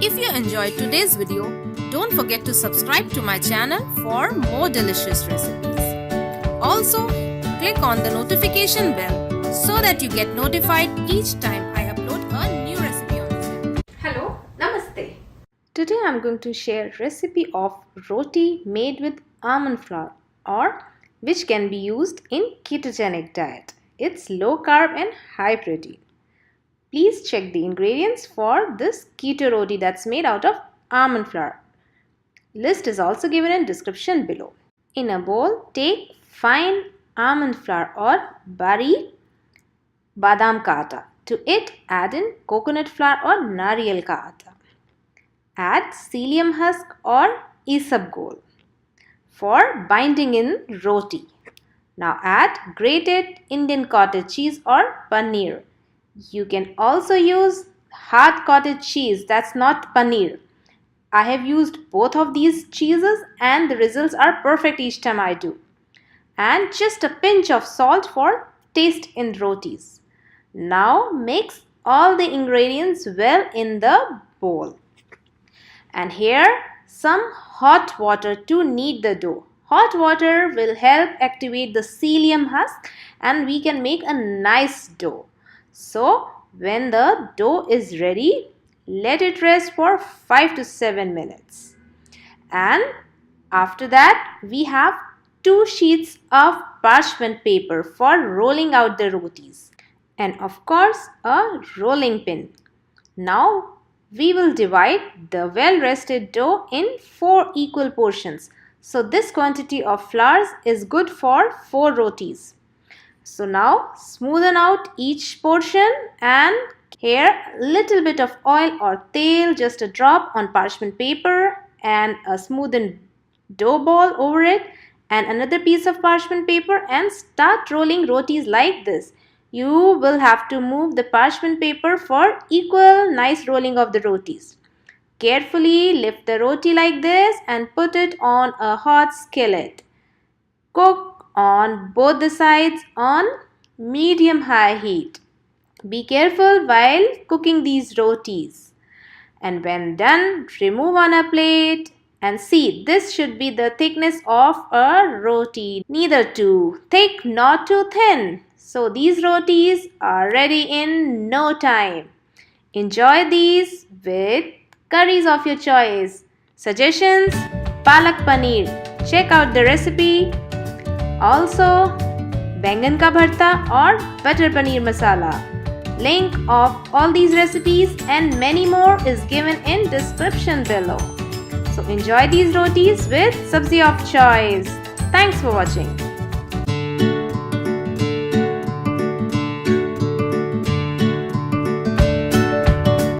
If you enjoyed today's video, don't forget to subscribe to my channel for more delicious recipes. Also, click on the notification bell so that you get notified each time I upload a new recipe on this channel. Hello, Namaste. Today I am going to share a recipe of roti made with almond flour, or which can be used in ketogenic diet. It's low carb and high protein. Please check the ingredients for this keto roti that's made out of almond flour. List is also given in description below. In a bowl, take fine almond flour or bari badam ka atta. To it, add in coconut flour or nariyal ka atta. Add psyllium husk or isbag for binding in roti. Now add grated Indian cottage cheese or paneer. You can also use hard cottage cheese, that's not paneer. I have used both of these cheeses and the results are perfect each time I do. And just a pinch of salt for taste in rotis. Now mix all the ingredients well in the bowl. And here some hot water to knead the dough. Hot water will help activate the psyllium husk and we can make a nice dough. So when the dough is ready, let it rest for 5 to 7 minutes. And after that, we have 2 sheets of parchment paper for rolling out the rotis. And of course, a rolling pin. Now we will divide the well-rested dough in 4 equal portions. So this quantity of flours is good for 4 rotis. So now smoothen out each portion and here little bit of oil or tel, just a drop on parchment paper and a smoothened dough ball over it and another piece of parchment paper and start rolling rotis like this. You will have to move the parchment paper for equal nice rolling of the rotis. Carefully lift the roti like this and put it on a hot skillet. Cook on both the sides on medium-high heat. Be careful while cooking these rotis. And when done, remove on a plate and see, this should be the thickness of a roti. Neither too thick nor too thin. So these rotis are ready in no time. Enjoy these with curries of your choice. Suggestions: palak paneer. Check out the recipe. Also, बैंगन का भरता or butter paneer masala. Link of all these recipes and many more is given in description below. So enjoy these rotis with sabzi of choice. Thanks for watching.